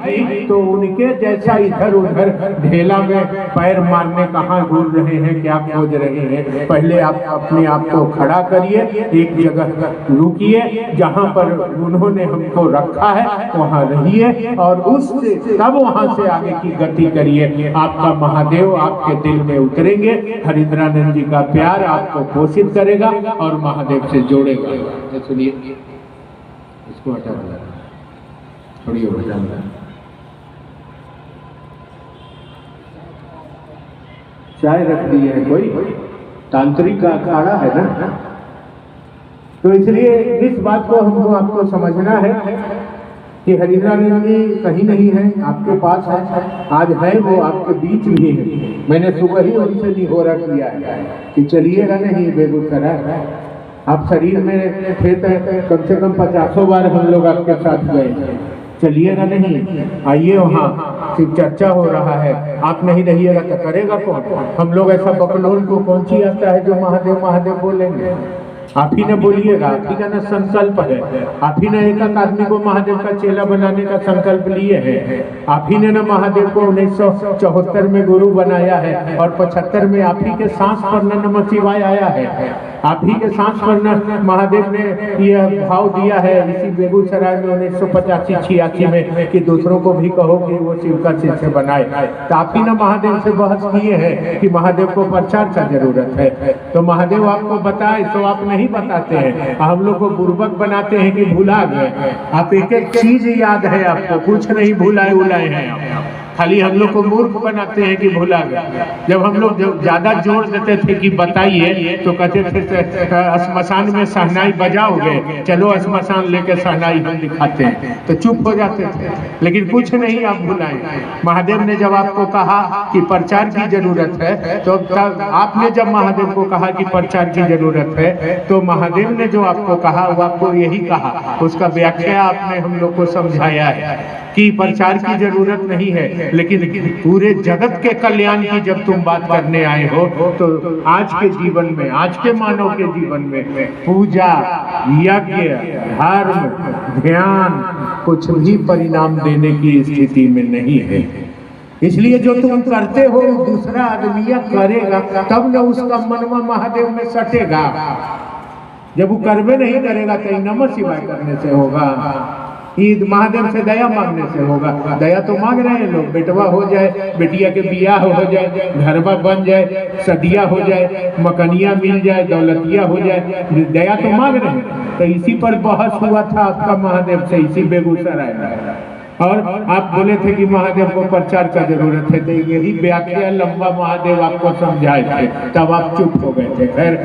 थी तो उनके जैसा इधर उधर ढेला में पैर मारने कहाँ घूर रहे हैं, क्या खोज रहे हैं। पहले आप अपने आप को खड़ा करिए, एक जगह रुकिए, जहाँ पर उन्होंने हमको रखा है वहाँ रहिए और उससे तब वहाँ से आगे की गति करिए। आपका महादेव आपके दिल में उतरेंगे, हरिद्रानंद जी का प्यार आपको पोषित करेगा और महादेव से जोड़ेगा। सुनिए, इसको हटा दो, थोड़ी और हटा दो। चाय रख दी है, कोई तांत्रिक का अखाड़ा है ना, तो इसलिए इस बात को हमको आपको समझना है कि हरिद्रानंद जी कहीं नहीं है, आपके पास है, आज है, वो आपके बीच में है। मैंने सुबह ही उनसे निहोरा किया है कि चलिएगा नहीं बेगूसराय, आप शरीर में थे तो कम से कम 50 बार हम लोग आपके साथ गए, चलिएगा नहीं, आइए वहाँ सिर्फ चर्चा हो रहा है, आप नहीं रहिएगा तो करेगा कौन। हम लोग ऐसा बकलोल को कौन सी आता है जो महादेव महादेव बोलेंगे। आप ही ने बोलिएगा, आप ही का ना संकल्प है, आप ही ने एक आदमी को महादेव का चेला बनाने का संकल्प लिए है, आप ही ने ना महादेव को 1974 में गुरु बनाया है और 75 में आप ही के सांस पर नमः शिवाय आया है, आप ही के सांस पर महादेव ने यह भाव दिया है इसी बेगूसराय में 1985-86 में कि दूसरों को भी कहो कि वो शिव का शिष्य बनाए। तो आप ही ना महादेव से बहस किए हैं कि महादेव को प्रचार का जरूरत है, तो महादेव आपको बताए तो आप नहीं बताते हैं, हम लोग को बुर्बक बनाते हैं कि भुला गए। आप एक एक चीज याद है आपको, कुछ नहीं भुलाए उलाए हैं आप, खाली हम लोग को मूर्ख बनाते हैं कि भुला गए। जब हम लोग ज्यादा जोर देते थे कि बताइए तो कहते थे श्मशान में शहनाई बजाओगे, चलो श्मशान लेके शहनाई हम दिखाते हैं, तो चुप हो जाते थे। लेकिन कुछ नहीं आप भुलाए। महादेव ने जब आपको कहा कि प्रचार की जरूरत है, तो आपने जब महादेव को कहा कि प्रचार की जरूरत है, तो महादेव ने जो आपको कहा वो आपको यही कहा, उसका व्याख्या आपने हम लोग को समझाया है कि प्रचार की जरूरत नहीं है, लेकिन पूरे जगत के कल्याण की जब तुम बात करने आए हो तो आज के जीवन में, आज के मानव के जीवन में पूजा, यज्ञ, धर्म, ध्यान कुछ भी परिणाम देने की स्थिति में नहीं है। इसलिए जो तुम करते हो दूसरा आदमी करेगा तब न उसका मनवा महादेव में सटेगा। जब वो करवे नहीं करेगा तो नमः शिवाय करने से होगा, ईद महादेव से दया मांगने से होगा। दया तो मांग रहे हैं लोग, बेटवा हो जाए, बेटिया के बियाह हो जाए, घरवा बन जाए, सदिया हो जाए, मकनिया मिल जाए, दौलतिया हो जाए, दया तो मांग रहे हैं। तो इसी पर बहस हुआ था आपका महादेव से, इसी बेगूसराय में, और आप बोले थे कि महादेव को प्रचार का जरूरत है, तो यही व्याख्या लंबा महादेव आपको समझाए थे, तब आप चुप हो गए थे। खैर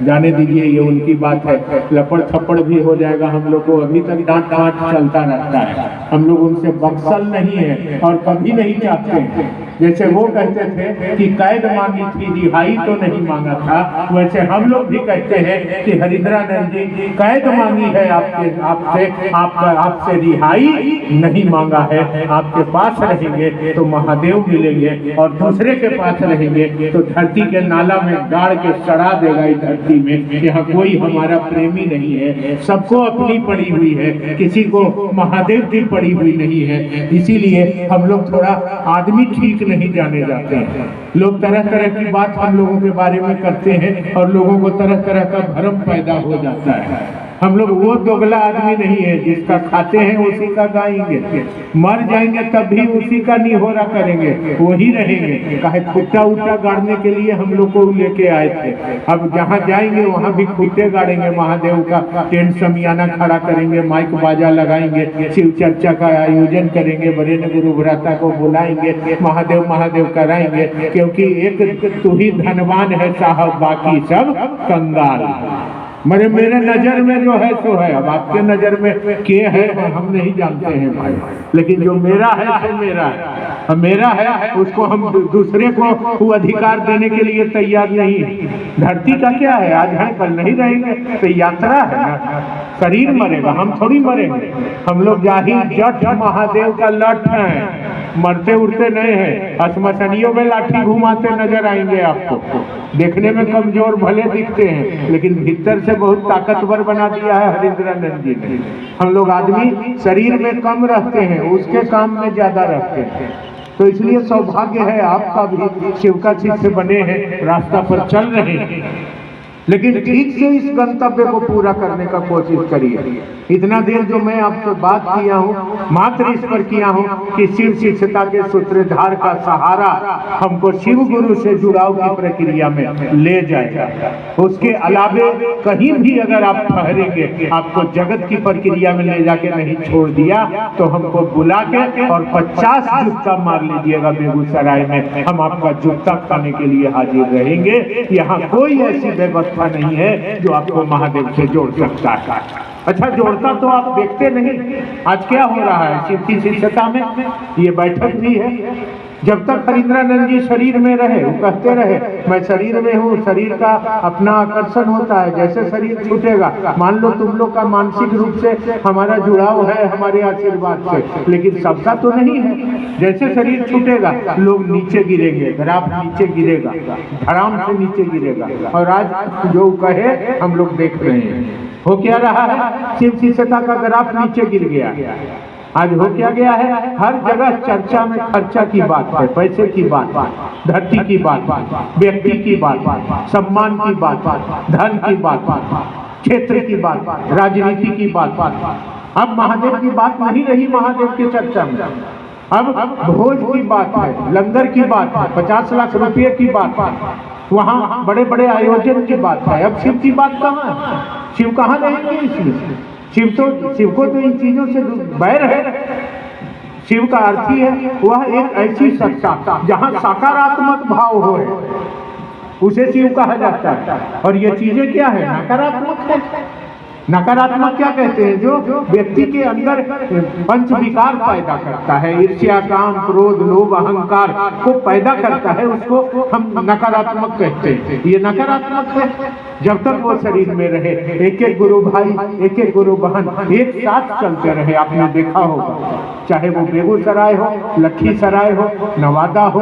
जाने दीजिए, ये उनकी बात है, लपड़ थप्पड़ भी हो जाएगा। हम लोग को अभी तक डांट डांट चलता रहता है, हम लोग उनसे बख्शल नहीं है और कभी नहीं चाहते हैं। जैसे वो कहते थे कि कैद मांगी थी, रिहाई तो नहीं मांगा था, वैसे हम लोग भी कहते हैं कि हरिद्रानंद जी कैद मांगी है आपसे रिहाई नहीं मांगा है। आपके पास रहेंगे तो महादेव मिलेंगे और दूसरे के पास रहेंगे तो धरती के नाला में गाड़ के सड़ा देगा इस धरती में। यहाँ कोई हमारा प्रेमी नहीं है, सबको अपनी पड़ी हुई है, किसी को महादेव की पड़ी हुई नहीं है। इसीलिए हम लोग थोड़ा आदमी ठीक नहीं जाने जाते हैं। लोग तरह तरह की बात हम लोगों के बारे में करते हैं और लोगों को तरह तरह का भ्रम पैदा हो जाता है। हम लोग वो दोगला आदमी नहीं है, जिसका खाते हैं उसी का गाएंगे, मर जाएंगे तब भी उसी का निहोरा करेंगे, वही रहेंगे। काहे खुट्टा उट्टा गाड़ने के लिए हम लोग को लेके आए थे, अब जहाँ जाएंगे वहाँ भी खुट्टे गाड़ेंगे, महादेव का टेंट समियाना खड़ा करेंगे, माइक बाजा लगाएंगे, शिव चर्चा का आयोजन करेंगे, बड़े गुरु भ्राता को बुलाएंगे, महादेव महादेव कराएंगे, क्योंकि एक तू ही धनवान है साहब, बाकी सब कंगाल। मेरे नजर में जो है सो है, अब आपके नजर में के है हम नहीं जानते हैं भाई, लेकिन जो मेरा है वो मेरा है, अब मेरा है उसको हम दूसरे को वो अधिकार देने के लिए तैयार नहीं है। धरती का क्या है, आज है कल नहीं रहेंगे, तो यात्रा है ना, शरीर मरेगा, हम थोड़ी मरेंगे। हम लोग जाहिर जट महादेव का लट हैं, मरते उड़ते नहीं है, श्मशानियों में लाठी घुमाते नजर आएंगे आपको। देखने में कमजोर भले दिखते हैं, लेकिन भीतर से बहुत ताकतवर बना दिया है हरिंद्रानंद जी ने। हम लोग आदमी शरीर में कम रहते हैं, उसके काम में ज्यादा रहते हैं। तो इसलिए सौभाग्य है आपका भी, शिव का शिष्य बने हैं, रास्ता पर चल रहे हैं, लेकिन ठीक से इस गंतव्य को पूरा करने का कोशिश करिए। इतना देर जो मैं आपसे बात किया हूँ, मात्र इस पर किया हूँ कि शिव शिष्यता के सूत्रधार का सहारा हमको शिव गुरु से जुड़ाव की प्रक्रिया में ले जाएगा। उसके अलावे कहीं भी अगर आप ठहरेंगे, आपको जगत की प्रक्रिया में ले जाके नहीं छोड़ दिया तो हमको बुला के और 50 जूता मार लीजिएगा बेगूसराय में, हम आपका जूता खाने के लिए हाजिर रहेंगे। यहाँ कोई ऐसी व्यवस्था नहीं है जो आपको महादेव से जोड़ सकता है। अच्छा, जोड़ता तो आप देखते नहीं। आज क्या हो रहा है शिव की शिष्यता में, ये बैठक भी है। जब तक हरिंद्रानंद जी शरीर में रहे, वो कहते रहे मैं शरीर में हूँ, शरीर का अपना आकर्षण होता है, जैसे शरीर छूटेगा, मान लो तुम लोग का मानसिक रूप से हमारा जुड़ाव है हमारे आशीर्वाद से, लेकिन सबका तो नहीं है। जैसे शरीर छूटेगा लोग नीचे गिरेंगे, ग्राफ नीचे गिरेगा, धड़ाम से नीचे गिरेगा। और आज जो कहे हम लोग देख रहे हैं, हो क्या रहा है, शिव शिष्यता का ग्राफ नीचे गिर गया। आज हो क्या गया है, हर जगह चर्चा में खर्चा की बात है, पैसे की बात, धरती की बात, व्यक्ति की बात, सम्मान की बात, धन की बात, क्षेत्र की बात, राजनीति की बात। अब महादेव की बात नहीं रही महादेव की चर्चा में, अब भोज की बात है, लंगर की बात है, 50 लाख रुपये की बात है, वहाँ बड़े बड़े आयोजन की बात है। अब शिव की बात कहाँ है, शिव कहाँ रहेंगे इसमें? शिव को तो इन चीजों से बैर है। शिव का अर्थ ही है वह एक ऐसी सत्ता जहाँ सकारात्मक भाव हो, उसे शिव कहा जाता है। और ये चीजें क्या है, नकारात्मक है। नकारात्मक क्या कहते हैं, जो व्यक्ति के अंदर पंच विकार पैदा करता है, ईर्ष्या, काम, क्रोध, लोभ, अहंकार को पैदा करता है, उसको हम नकारात्मक कहते हैं। ये नकारात्मक है। जब तक वो शरीर में रहे, एक एक गुरु भाई, एक एक गुरु बहन एक साथ चलते रहे, आपने देखा होगा, चाहे वो बेगूसराय हो, लखीसराय हो, नवादा हो,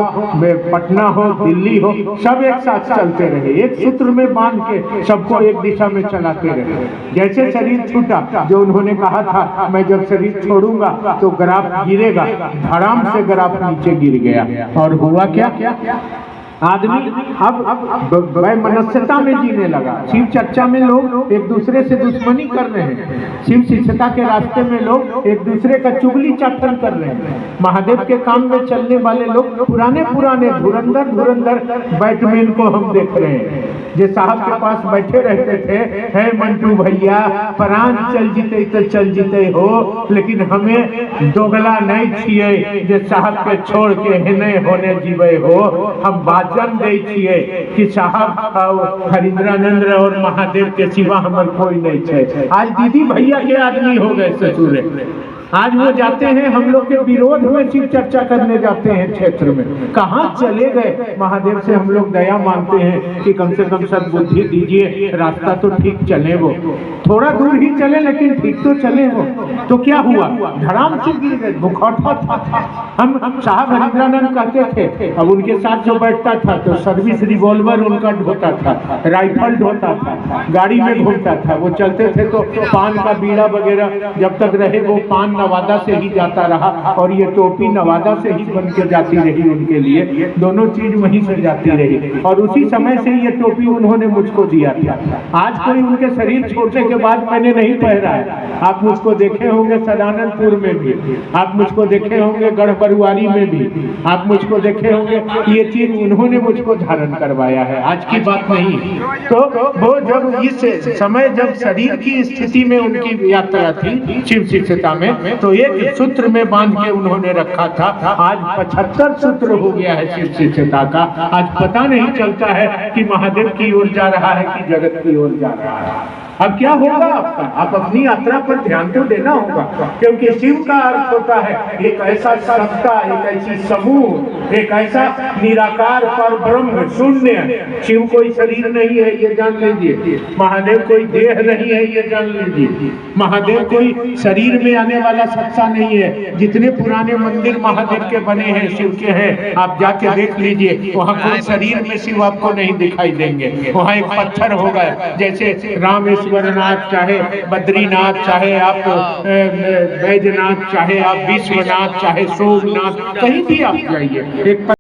पटना हो, दिल्ली हो, सब एक साथ चलते रहे, एक सूत्र में बांध के सबको एक दिशा में चलाते रहे। जैसे शरीर छूटा, जो उन्होंने कहा था मैं जब शरीर छोड़ूंगा तो ग्राफ गिरेगा, धड़ाम से ग्राफ नीचे गिर गया। और हुआ क्या, आदमी अब वैमनस्यता में जीने लगा। शिव चर्चा में लोग एक दूसरे से दुश्मनी कर रहे हैं, शिव शिष्यता के रास्ते में लोग एक दूसरे का चुगली चाटन कर रहे हैं। महादेव के काम में चलने वाले लोग पुराने धुरंधर बैटमैन को हम देख रहे हैं, जो साहब के पास बैठे रहते थे, है मंटू भैया प्राण चल जीते तो चल जीते हो, लेकिन हमें दोगला नहीं छिए जे साहब के छोड़ के नहीं होने जीवे हो। हम वाचन दे छिए कि साहब हरिंद्रानंद और महादेव के सिवा हमार कोई नहीं है। आज दीदी भैया के आदमी हो गए ससुरे, आज वो जाते हैं हम लोग के विरोध में शिव चर्चा करने जाते हैं क्षेत्र में। कहाँ चले गए? महादेव से हम लोग दया मांगते हैं कि कम से कम सद्बुद्धि दीजिए, रास्ता तो ठीक चले, वो थोड़ा दूर ही चले लेकिन ठीक तो चले वो। तो क्या हुआ, धड़ाम से गिर गए, मुखौटा था। हम साहब हरिंद्रानंद कहते थे, अब उनके साथ जो बैठता था तो सर्विस रिवॉल्वर उनका ढोता था, राइफल ढोता था, गाड़ी में घूमता था। वो चलते थे तो पान का बीड़ा वगैरह जब तक रहे वो पान नवादा से ही जाता रहा, और ये टोपी नवादा से ही बन के जाती रही उनके लिए, दोनों चीज वहीं से जाती रही। और उसी समय से ये टोपी उन्होंने मुझको दिया था। आज कोई उनके शरीर छोड़ने के बाद मैंने नहीं पहना है। आप मुझको देखे होंगे सदानंदपुर में भी, आप मुझको देखे होंगे गढ़बरुआरी में भी, आप मुझको देखे होंगे। ये चीज उन्होंने मुझको धारण करवाया है, आज की बात नहीं। तो वो जब इस समय जब शरीर की स्थिति में उनकी यात्रा थी शिव शिष्यता में, तो एक सूत्र में बांध के उन्होंने रखा था। आज 75 सूत्र हो गया है शिव शिष्यता का। आज पता नहीं चलता है कि महादेव की ओर जा रहा है कि जगत की ओर जा रहा है। अब क्या होगा आपका, आप अपनी यात्रा पर ध्यान तो देना होगा, क्योंकि शिव का अर्थ होता है एक ऐसा सत्ता, एक ऐसी समूह एक ऐसा निराकार पर ब्रह्म शून्य। शिव कोई शरीर नहीं है ये जान लीजिए, महादेव कोई देह नहीं है ये जान लीजिए, महादेव कोई शरीर में आने वाला सत्ता नहीं है। जितने पुराने मंदिर महादेव के बने हैं, शिव के हैं, आप जाके देख लीजिए, वहाँ कोई शरीर में शिव आपको नहीं दिखाई देंगे। वहाँ एक पत्थर होगा, जैसे रामेश्वर नाथ, चाहे बद्रीनाथ, चाहे आप बैजनाथ, चाहे आप विश्वनाथ, चाहे सोमनाथ, कहीं भी आप जाइए एक